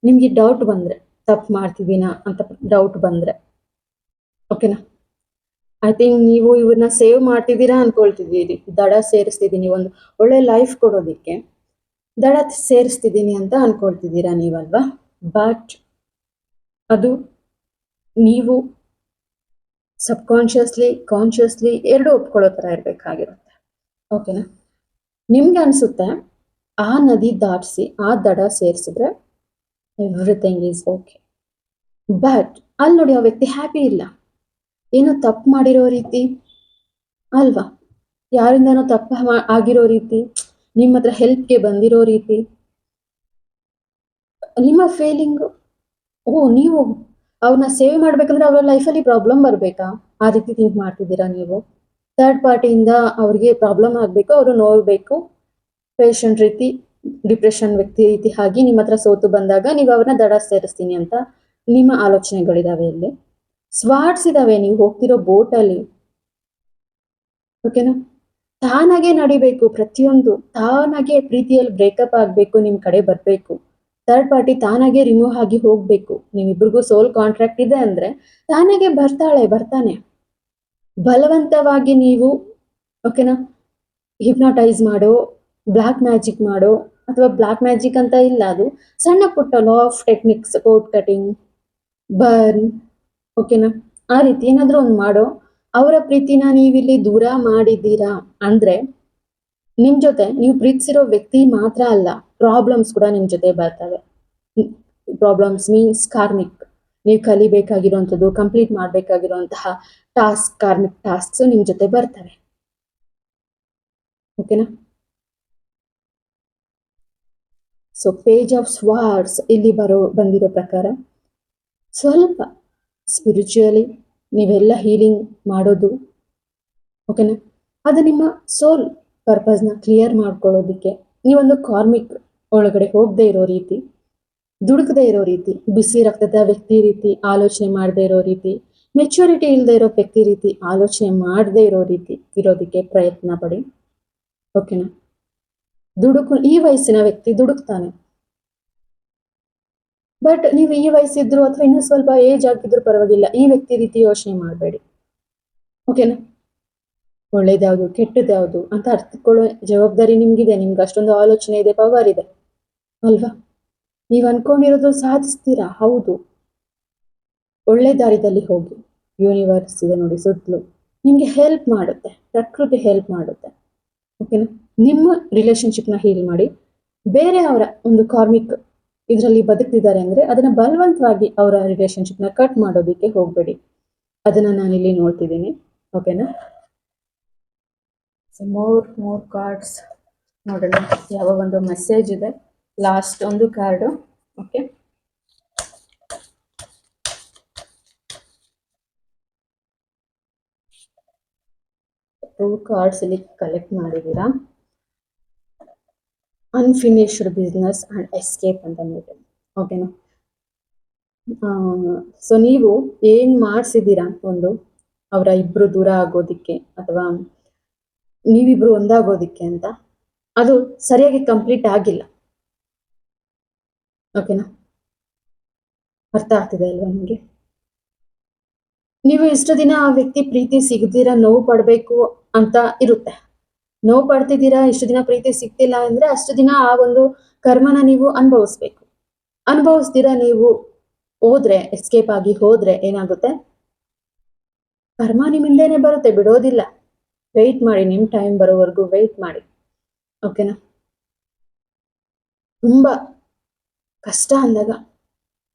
ನಿಮ್ಗೆ ಡೌಟ್ ಬಂದ್ರೆ, ತಪ್ಪು ಮಾಡ್ತಿದ್ದೀನಾ ಅಂತ ಡೌಟ್ ಬಂದ್ರೆ, ಓಕೆನಾ, ಐ ಥಿಂಕ್ ನೀವು ಇವ್ರನ್ನ ಸೇವ್ ಮಾಡ್ತಿದ್ದೀರಾ ಅನ್ಕೊಳ್ತಿದ್ದೀರಿ, ದಡ ಸೇರಿಸ್ತಿದ್ದೀನಿ, ಒಂದು ಒಳ್ಳೆ ಲೈಫ್ ಕೊಡೋದಿಕ್ಕೆ ದಡ ಸೇರಿಸ್ತಿದ್ದೀನಿ ಅಂತ ಅನ್ಕೊಳ್ತಿದ್ದೀರಾ ನೀವಲ್ವಾ. ಬಟ್ ಅದು ನೀವು ಕಾನ್ಶಿಯಸ್ಲಿ ಎರಡು ಒಪ್ಕೊಳ್ಳೋ ಥರ ಇರಬೇಕಾಗಿರುತ್ತೆ. ಓಕೆನಾ, ನಿಮ್ಗೆ ಅನ್ಸುತ್ತೆ ಆ ನದಿ ದಾಟಿಸಿ ಆ ದಡ ಸೇರಿಸಿದ್ರೆ ಎವ್ರಿಥಿಂಗ್ ಈಸ್ ಓಕೆ. ಬಟ್ ಅಲ್ಲಿ ನೋಡಿ ಆ ವ್ಯಕ್ತಿ ಹ್ಯಾಪಿ ಇಲ್ಲ, ಏನೋ ತಪ್ಪು ಮಾಡಿರೋ ರೀತಿ ಅಲ್ವಾ, ಯಾರಿಂದನೋ ತಪ್ಪು ಆಗಿರೋ ರೀತಿ, ನಿಮ್ಮ ಹತ್ರ ಹೆಲ್ಪ್ಗೆ ಬಂದಿರೋ ರೀತಿ, ನಿಮ್ಮ ಫೀಲಿಂಗು, ನೀವು ಅವ್ರನ್ನ ಸೇವ್ ಮಾಡ್ಬೇಕಂದ್ರೆ ಅವ್ರ ಲೈಫಲ್ಲಿ ಪ್ರಾಬ್ಲಮ್ ಬರಬೇಕಾ, ಆ ರೀತಿ ಥಿಂಕ್ ಮಾಡ್ತಿದ್ದೀರಾ ನೀವು. ಥರ್ಡ್ ಪಾರ್ಟಿಯಿಂದ ಅವ್ರಿಗೆ ಪ್ರಾಬ್ಲಮ್ ಆಗಬೇಕು, ಅವರು ನೋಡಬೇಕು, ಪೇಷಂಟ್ ರೀತಿ, ಡಿಪ್ರೆಷನ್ ವ್ಯಕ್ತಿ ರೀತಿ ಆಗಿ ನಿಮ್ಮ ಹತ್ರ ಸೋತು ಬಂದಾಗ ನೀವು ಅವ್ರನ್ನ ದಡ ಸೇರಿಸ್ತೀನಿ ಅಂತ ನಿಮ್ಮ ಆಲೋಚನೆಗಳಿದಾವೆ. ಇಲ್ಲಿ ಸ್ವಾರ್ಟ್ಸ್ ಇದಾವೆ, ನೀವು ಹೋಗ್ತಿರೋ ಬೋಟಲ್ಲಿ, ಓಕೆನಾ, ತಾನಾಗೆ ನಡಿಬೇಕು, ಪ್ರತಿಯೊಂದು ತಾನಾಗೆ ಪ್ರೀತಿಯಲ್ಲಿ ಬ್ರೇಕಪ್ ಆಗಬೇಕು, ನಿಮ್ಮ ಕಡೆ ಬರಬೇಕು, ಥರ್ಡ್ ಪಾರ್ಟಿ ತಾನಾಗೆ ರಿಮೂವ್ ಆಗಿ ಹೋಗ್ಬೇಕು. ನೀವಿಬ್ರಿಗೂ ಸೋಲ್ ಕಾಂಟ್ರಾಕ್ಟ್ ಇದೆ ಅಂದ್ರೆ ತಾನಾಗೆ ಬರ್ತಾನೆ. ಬಲವಂತವಾಗಿ ನೀವು, ಓಕೆನಾ, ಹಿಪ್ನಾಟೈಸ್ ಮಾಡೋ, ಬ್ಲಾಕ್ ಮ್ಯಾಜಿಕ್ ಮಾಡೋ, ಅಥವಾ ಬ್ಲಾಕ್ ಮ್ಯಾಜಿಕ್ ಅಂತ ಇಲ್ಲ, ಅದು ಸಣ್ಣ ಪುಟ್ಟ lot of techniques, cord cutting, burn, ಓಕೆನಾ, ಆ ರೀತಿ ಏನಾದರೂ ಒಂದು ಮಾಡೋ ಅವರ ಪ್ರೀತಿನ ನೀವಿಲ್ಲಿ ದೂರ ಮಾಡಿದ್ದೀರಾ ಅಂದ್ರೆ, ನಿಮ್ ಜೊತೆ ನೀವು ಪ್ರೀತಿಸಿರೋ ವ್ಯಕ್ತಿ ಮಾತ್ರ ಅಲ್ಲ, ಪ್ರಾಬ್ಲಮ್ಸ್ ಕೂಡ ನಿಮ್ ಜೊತೆ ಬರ್ತವೆ. ಪ್ರಾಬ್ಲಮ್ಸ್ ಮೀನ್ಸ್ ಕಾರ್ಮಿಕ್, ನೀವು ಕಲಿಬೇಕಾಗಿರುವಂಥದ್ದು, ಕಂಪ್ಲೀಟ್ ಮಾಡಬೇಕಾಗಿರುವಂತಹ ಕಾರ್ಮಿಕ್ ಟಾಸ್ಕ್ಸ್ ನಿಮ್ ಜೊತೆ ಬರ್ತವೆ. ಓಕೆನಾ, ಸೊ ಪೇಜ್ ಆಫ್ ಸ್ವಾರ್ಡ್ಸ್ ಇಲ್ಲಿ ಬಂದಿರೋ ಪ್ರಕಾರ ಸ್ವಲ್ಪ ಸ್ಪಿರಿಚುಯಲಿ ನೀವೆಲ್ಲ ಹೀಲಿಂಗ್ ಮಾಡೋದು, ಓಕೆನಾ, ಅದು ನಿಮ್ಮ ಸೋಲ್ ಪರ್ಪಸ್ನ ಕ್ಲಿಯರ್ ಮಾಡ್ಕೊಳ್ಳೋದಿಕ್ಕೆ, ನೀವೊಂದು ಕಾರ್ಮಿಕ್ ಒಳಗಡೆ ಹೋಗದೆ ಇರೋ ರೀತಿ, ದುಡುಕದೇ ಇರೋ ರೀತಿ, ಬಿಸಿ ರಕ್ತದ ವ್ಯಕ್ತಿ ರೀತಿ ಆಲೋಚನೆ ಮಾಡದೇ ಇರೋ ರೀತಿ, ಮೆಚುರಿಟಿ ಇಲ್ಲದೆ ಇರೋ ವ್ಯಕ್ತಿ ರೀತಿ ಆಲೋಚನೆ ಮಾಡದೇ ಇರೋ ರೀತಿ ಇರೋದಕ್ಕೆ ಪ್ರಯತ್ನ ಪಡಿ. ಓಕೆನಾ, ಈ ವಯಸ್ಸಿನ ವ್ಯಕ್ತಿ ದುಡುಕ್ತಾನೆ, ಬಟ್ ನೀವು ಈ ವಯಸ್ಸಿದ್ರು ಅಥವಾ ಇನ್ನೂ ಸ್ವಲ್ಪ ಏಜ್ ಆಗಿದ್ರು ಪರವಾಗಿಲ್ಲ, ಈ ವ್ಯಕ್ತಿ ರೀತಿ ಯೋಚನೆ ಮಾಡಬೇಡಿ. ಓಕೆನಾ, ಒಳ್ಳೇದ್ಯಾವುದು ಕೆಟ್ಟದ್ಯಾವುದು ಅಂತ ಅರ್ಥಕೊಳ್ಳೋ ಜವಾಬ್ದಾರಿ ನಿಮ್ಗಿದೆ. ನಿಮ್ಗೆ ಅಷ್ಟೊಂದು ಆಲೋಚನೆ ಇದೆ, ಪವರ್ ಇದೆ ಅಲ್ವಾ. ನೀವು ಅನ್ಕೊಂಡಿರೋದು ಸಾಧಿಸ್ತೀರಾ, ಹೌದು. ಒಳ್ಳೆ ದಾರಿದಲ್ಲಿ ಹೋಗಿ, ಯೂನಿವರ್ಸ್ ಇದೆ ನೋಡಿ ಸುತ್ತಲೂ, ನಿಮ್ಗೆ ಹೆಲ್ಪ್ ಮಾಡುತ್ತೆ, ಪ್ರಕೃತಿ ಹೆಲ್ಪ್ ಮಾಡುತ್ತೆ. ಓಕೆನಾ, ನಿಮ್ಮ ರಿಲೇಶನ್ಶಿಪ್ನ ಹೀಲ್ ಮಾಡಿ, ಬೇರೆ ಅವರ ಒಂದು ಕಾರ್ಮಿಕ್ ಇದರಲ್ಲಿ ಬದುಕ್ತಿದ್ದಾರೆ ಅಂದ್ರೆ ಅದನ್ನ ಬಲವಂತವಾಗಿ ಅವರ ರಿಲೇಶನ್ಶಿಪ್ನ ಕಟ್ ಮಾಡೋದಕ್ಕೆ ಹೋಗ್ಬೇಡಿ. ಅದನ್ನ ನಾನಿಲ್ಲಿ ನೋಡ್ತಿದ್ದೀನಿ. ಓಕೆನಾ, ಮೋರ್ ಕಾರ್ಡ್ಸ್ ನೋಡೋಣ ಯಾವ ಒಂದು ಮೆಸೇಜ್ ಇದೆ. ಲಾಸ್ಟ್ ಒಂದು ಕಾರ್ಡು. ಓಕೆ, ಕಾರ್ಡ್ಸ್ ಇಲ್ಲಿ ಕಲೆಕ್ಟ್ ಮಾಡಿದ್ದೀರಾ. ಅನ್ಫಿನಿಶ್ಡ್ ಬಿಸ್ನೆಸ್ ಅಂಡ್ ಎಸ್ಕೇಪ್ ಅಂತ ಅಂದ್ಬಿಟ್ಟು, ಓಕೆನಾ. ಸೊ ನೀವು ಏನ್ ಮಾಡಿಸಿದ್ದೀರಾ ಒಂದು ಅವರ ಇಬ್ರು ದೂರ ಆಗೋದಿಕ್ಕೆ ಅಥವಾ ನೀವಿಬ್ರು ಒಂದಾಗೋದಿಕ್ಕೆ ಅಂತ, ಅದು ಸರಿಯಾಗಿ ಕಂಪ್ಲೀಟ್ ಆಗಿಲ್ಲ. ಓಕೆನಾ, ಅರ್ಥ ಆಗ್ತಿದೆ ಅಲ್ವಾ ನಿಮಗೆ? ನೀವು ಇಷ್ಟು ದಿನ ಆ ವ್ಯಕ್ತಿ ಪ್ರೀತಿ ಸಿಗದಿರ ನೋವು ಪಡ್ಬೇಕು ಅಂತ ಇರುತ್ತೆ. ನೋವು ಪಡ್ತಿದ್ದೀರಾ, ಇಷ್ಟು ದಿನ ಪ್ರೀತಿ ಸಿಗ್ತಿಲ್ಲ ಅಂದ್ರೆ ಅಷ್ಟು ದಿನ ಆ ಒಂದು ಕರ್ಮನ ನೀವು ಅನುಭವಿಸ್ಬೇಕು. ಅನುಭವಿಸ್ತೀರಾ ನೀವು ಹೋದ್ರೆ, ಎಸ್ಕೇಪ್ ಆಗಿ ಹೋದ್ರೆ ಏನಾಗುತ್ತೆ, ಕರ್ಮ ನಿಮ್ಮಿಂದೇನೆ ಬರುತ್ತೆ, ಬಿಡೋದಿಲ್ಲ. ವೆಯ್ಟ್ ಮಾಡಿ, ನಿಮ್ ಟೈಮ್ ಬರೋವರೆಗೂ ವೆಯ್ಟ್ ಮಾಡಿ, ಓಕೆನಾ. ತುಂಬಾ ಕಷ್ಟ ಅಂದಾಗ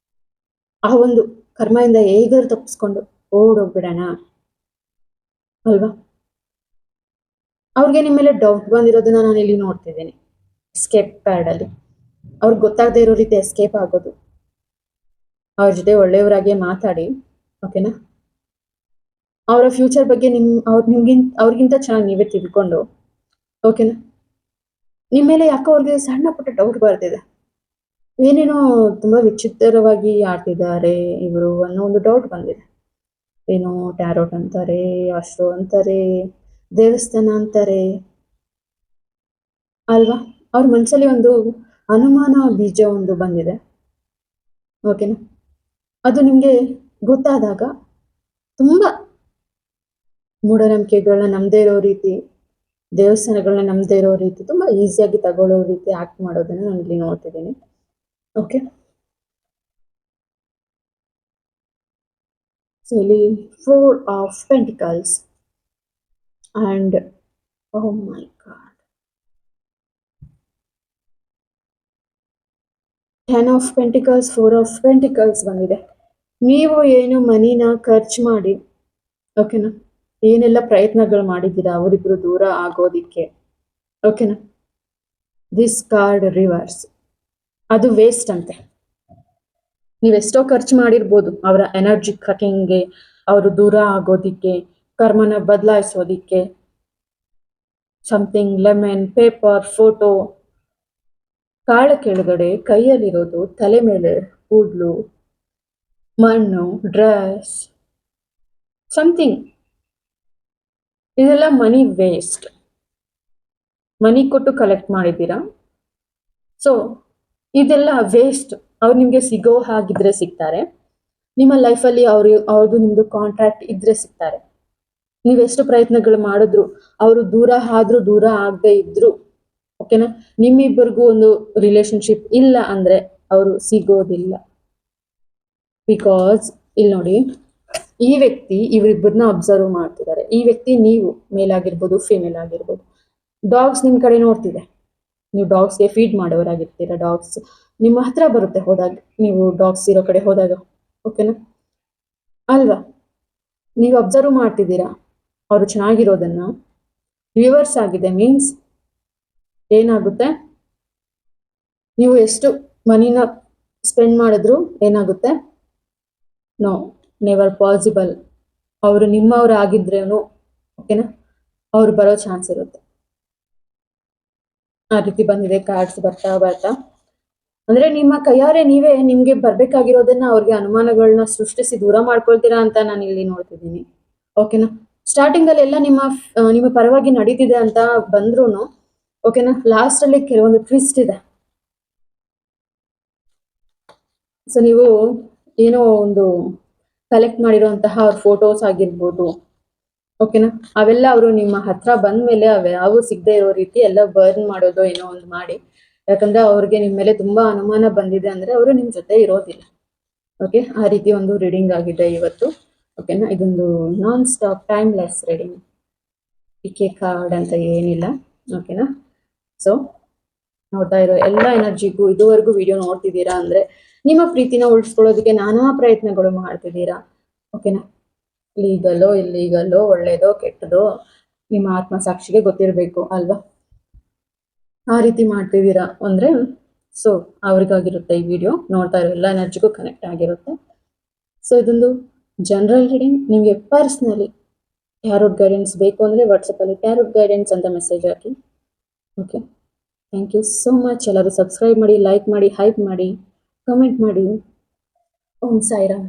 ಆ ಒಂದು ಕರ್ಮದಿಂದ ಹೇಗಾದ್ರು ತಪ್ಪಿಸ್ಕೊಂಡು ಓಡೋಗ್ಬಿಡೋಣ ಅಲ್ವಾ. ಅವ್ರಿಗೆ ನಿಮ್ಮ ಮೇಲೆ ಡೌಟ್ ಬಂದಿರೋದನ್ನ ನಾನು ಇಲ್ಲಿ ನೋಡ್ತಿದ್ದೀನಿ. ಎಸ್ಕೇಪ್ ಪ್ಯಾಡ್ ಅಲ್ಲಿ ಅವ್ರಿಗೆ ಗೊತ್ತಾಗದೆ ಇರೋ ರೀತಿ ಎಸ್ಕೇಪ್ ಆಗೋದು. ಅವ್ರ ಜೊತೆ ಒಳ್ಳೆಯವರಾಗೆ ಮಾತಾಡಿ, ಓಕೆನಾ. ಅವರ ಫ್ಯೂಚರ್ ಬಗ್ಗೆ ಅವ್ರಿಗಿಂತ ಚೆನ್ನಾಗಿ ನೀವೇ ತಿಳ್ಕೊಂಡು, ಓಕೆನಾ. ನಿಮ್ಮ ಮೇಲೆ ಯಾಕೋ ಅವ್ರಿಗೆ ಸಣ್ಣ ಪುಟ್ಟ ಡೌಟ್ ಬರ್ತಿದೆ. ಏನೇನೋ ತುಂಬಾ ವಿಚಿತ್ರವಾಗಿ ಆಡ್ತಿದ್ದಾರೆ ಇವರು ಅನ್ನೋ ಒಂದು ಡೌಟ್ ಬಂದಿದೆ. ಏನೋ ಟ್ಯಾರೋಟ್ ಅಂತಾರೆ, ಅಶ್ರು ಅಂತಾರೆ, ದೇವಸ್ಥಾನ ಅಂತಾರೆ ಅಲ್ವಾ. ಅವ್ರ ಮನಸ್ಸಲ್ಲಿ ಒಂದು ಅನುಮಾನ ಬೀಜ ಒಂದು ಬಂದಿದೆ, ಓಕೆನಾ. ಅದು ನಿಮ್ಗೆ ಗೊತ್ತಾದಾಗ ತುಂಬಾ ಮೂಢನಂಬಿಕೆಗಳನ್ನ ನಂಬದೇ ಇರೋ ರೀತಿ, ದೇವಸ್ಥಾನಗಳನ್ನ ನಂಬದೇ ಇರೋ ರೀತಿ, ತುಂಬಾ ಈಸಿಯಾಗಿ ತಗೊಳ್ಳೋ ರೀತಿ ಆಕ್ಟ್ ಮಾಡೋದನ್ನ ನಾನು ಇಲ್ಲಿ ನೋಡ್ತಿದ್ದೀನಿ, ಓಕೆ. ಸೊ ಇಲ್ಲಿ 4 of Pentacles and oh my god 10 of Pentacles, 4 of Pentacles ಬಂದಿದೆ. ನೀವು ಏನು ಮನಿನ ಖರ್ಚು ಮಾಡಿ, ಓಕೆನಾ, ಏನೆಲ್ಲ ಪ್ರಯತ್ನಗಳು ಮಾಡಿದ್ದೀರಾ ಅವರಿಬ್ರು ದೂರ ಆಗೋದಿಕ್ಕೆ, ಓಕೆನಾ. ದಿಸ್ ಕಾರ್ಡ್ ರಿವರ್ಸ್, ಅದು ವೇಸ್ಟ್ ಅಂತೆ. ನೀವೆಷ್ಟೋ ಖರ್ಚು ಮಾಡಿರ್ಬೋದು ಅವರ ಎನರ್ಜಿ ಕಟಿಂಗ್ಗೆ, ಅವರು ದೂರ ಆಗೋದಿಕ್ಕೆ, ಕರ್ಮನ ಬದಲಾಯಿಸೋದಿಕ್ಕೆ. ಸಮಥಿಂಗ್ ಲೆಮನ್, ಪೇಪರ್, ಫೋಟೋ, ಕಾಳ ಕೆಳಗಡೆ ಕೈಯಲ್ಲಿರೋದು, ತಲೆ ಮೇಲೆ ಕೂದಲು, ಮಣ್ಣು, ಡ್ರೆಸ್, ಸಮಥಿಂಗ್. ಇದೆಲ್ಲ ಮನಿ ವೇಸ್ಟ್. ಮನಿ ಕೊಟ್ಟು ಕಲೆಕ್ಟ್ ಮಾಡಿದ್ದೀರಾ, ಸೊ ಇದೆಲ್ಲ ವೇಸ್ಟ್. ಅವ್ರು ನಿಮ್ಗೆ ಸಿಗೋ ಹಾಗಿದ್ರೆ ಸಿಗ್ತಾರೆ, ನಿಮ್ಮ ಲೈಫಲ್ಲಿ ಅವ್ರದ್ದು ನಿಮ್ದು ಕಾಂಟ್ರಾಕ್ಟ್ ಇದ್ರೆ ಸಿಗ್ತಾರೆ. ನೀವೆಷ್ಟು ಪ್ರಯತ್ನಗಳು ಮಾಡಿದ್ರು, ಅವರು ದೂರ ಆದ್ರೂ ದೂರ ಆಗದೆ ಇದ್ರು, ಓಕೆನಾ, ನಿಮ್ಮಿಬ್ಬರಿಗೂ ಒಂದು ರಿಲೇಶನ್ಶಿಪ್ ಇಲ್ಲ ಅಂದ್ರೆ ಅವರು ಸಿಗೋದಿಲ್ಲ. ಬಿಕಾಸ್ ಇಲ್ಲಿ ನೋಡಿ, ಈ ವ್ಯಕ್ತಿ ಇವರಿಬ್ಬರನ್ನ ಅಬ್ಸರ್ವ್ ಮಾಡ್ತಿದ್ದಾರೆ. ಈ ವ್ಯಕ್ತಿ ನೀವು, ಮೇಲ್ ಆಗಿರ್ಬೋದು ಫಿಮೇಲ್ ಆಗಿರ್ಬೋದು. ಡಾಗ್ಸ್ ನಿಮ್ ಕಡೆ ನೋಡ್ತಿದೆ, ನೀವು ಡಾಗ್ಸ್ಗೆ ಫೀಡ್ ಮಾಡೋರಾಗಿರ್ತೀರ. ಡಾಗ್ಸ್ ನಿಮ್ಮ ಹತ್ರ ಬರುತ್ತೆ ಹೋದಾಗ, ನೀವು ಡಾಗ್ಸ್ ಇರೋ ಕಡೆ ಹೋದಾಗ, ಓಕೆನಾ ಅಲ್ವಾ. ನೀವು ಅಬ್ಸರ್ವ್ ಮಾಡ್ತಿದ್ದೀರಾ ಅವರು ಚೆನ್ನಾಗಿರೋದನ್ನ. ರಿವರ್ಸ್ ಆಗಿದೆ ಮೀನ್ಸ್ ಏನಾಗುತ್ತೆ, ನೀವು ಎಷ್ಟು ಮನಿನ ಸ್ಪೆಂಡ್ ಮಾಡಿದ್ರು ಏನಾಗುತ್ತೆ, ನೋ, ನೆವರ್ ಪಾಸಿಬಲ್. ಅವರು ನಿಮ್ಮವ್ರು ಆಗಿದ್ರೇನು, ಓಕೆನಾ, ಅವ್ರು ಬರೋ ಚಾನ್ಸ್ ಇರುತ್ತೆ. ಆ ರೀತಿ ಬಂದಿದೆ ಕಾರ್ಡ್ಸ್ ಬರ್ತಾ ಬರ್ತಾ. ಅಂದ್ರೆ ನಿಮ್ಮ ಕೈಯಾರೆ ನೀವೇ ನಿಮ್ಗೆ ಬರ್ಬೇಕಾಗಿರೋದನ್ನ ಅವ್ರಿಗೆ ಅನುಮಾನಗಳನ್ನ ಸೃಷ್ಟಿಸಿ ದೂರ ಮಾಡ್ಕೊಳ್ತೀರಾ ಅಂತ ನಾನು ಇಲ್ಲಿ ನೋಡ್ತಿದ್ದೀನಿ, ಓಕೆನಾ. ಸ್ಟಾರ್ಟಿಂಗ್ ಅಲ್ಲಿ ಎಲ್ಲ ನಿಮ್ಮ ಪರವಾಗಿ ನಡೀತಿದೆ ಅಂತ ಬಂದ್ರೂನು, ಓಕೆನಾ, ಲಾಸ್ಟ್ ಅಲ್ಲಿ ಕೆಲವೊಂದು ಟ್ವಿಸ್ಟ್ ಇದೆ. ಸೊ ನೀವು ಏನೋ ಒಂದು ಕಲೆಕ್ಟ್ ಮಾಡಿರುವಂತಹ ಅವ್ರ ಫೋಟೋಸ್ ಆಗಿರ್ಬೋದು, ಓಕೆನಾ, ಅವೆಲ್ಲ ಅವರು ನಿಮ್ಮ ಹತ್ರ ಬಂದ್ಮೇಲೆ ಅವು ಸಿಗದೆ ಇರೋ ರೀತಿ ಎಲ್ಲ ಬರ್ನ್ ಮಾಡೋದು ಏನೋ ಒಂದು ಮಾಡಿ. ಯಾಕಂದ್ರೆ ಅವ್ರಿಗೆ ನಿಮ್ಮ ಮೇಲೆ ತುಂಬಾ ಅನುಮಾನ ಬಂದಿದೆ ಅಂದ್ರೆ ಅವರು ನಿಮ್ ಜೊತೆ ಇರೋದಿಲ್ಲ, ಓಕೆ. ಆ ರೀತಿ ಒಂದು ರೀಡಿಂಗ್ ಆಗಿದೆ ಇವತ್ತು, ಓಕೆನಾ. ಇದೊಂದು non stop timeless reading, pick a card ಅಂತ ಏನಿಲ್ಲ, ಓಕೆನಾ. ಸೊ ನೋಡ್ತಾ ಇರೋ ಎಲ್ಲ ಎನರ್ಜಿಗೂ, ಇದುವರೆಗೂ ವಿಡಿಯೋ ನೋಡ್ತಿದ್ದೀರಾ ಅಂದ್ರೆ ನಿಮ್ಮ ಪ್ರೀತಿನ ಉಳಿಸ್ಕೊಳ್ಳೋದಕ್ಕೆ ನಾನಾ ಪ್ರಯತ್ನಗಳು ಮಾಡ್ತಿದ್ದೀರಾ, ಓಕೆನಾ. ಲೀಗಲ್ಲೋ ಇಲ್ಲೀಗಲ್ಲೋ, ಒಳ್ಳೇದೋ ಕೆಟ್ಟದೋ ನಿಮ್ಮ ಆತ್ಮಸಾಕ್ಷಿಗೆ ಗೊತ್ತಿರಬೇಕು ಅಲ್ವಾ. ಆ ರೀತಿ ಮಾಡ್ತಿದ್ದೀರಾ ಅಂದ್ರೆ ಸೊ ಅವ್ರಿಗಾಗಿರುತ್ತೆ ಈ ವಿಡಿಯೋ. ನೋಡ್ತಾ ಇರೋ ಎಲ್ಲ ಎನರ್ಜಿಗೂ ಕನೆಕ್ಟ್ ಆಗಿರುತ್ತೆ. ಸೊ ಇದೊಂದು ಜನರಲ್ ರೀಡಿಂಗ್. ನಿಮಗೆ ಪರ್ಸ್ನಲಿ ಟ್ಯಾರೋಟ್ ಗೈಡೆನ್ಸ್ ಬೇಕು ಅಂದರೆ ವಾಟ್ಸಪ್ಪಲ್ಲಿ ಟ್ಯಾರೋಟ್ ಗೈಡೆನ್ಸ್ ಅಂತ ಮೆಸೇಜ್ ಹಾಕಿ. Okay, thank you so much. ಎಲ್ಲರೂ ಸಬ್ಸ್ಕ್ರೈಬ್ ಮಾಡಿ, ಲೈಕ್ ಮಾಡಿ, ಹೈಪ್ ಮಾಡಿ, ಕಮೆಂಟ್ ಮಾಡಿ. ಓಂ ಸಾಯಿರಾಮ್.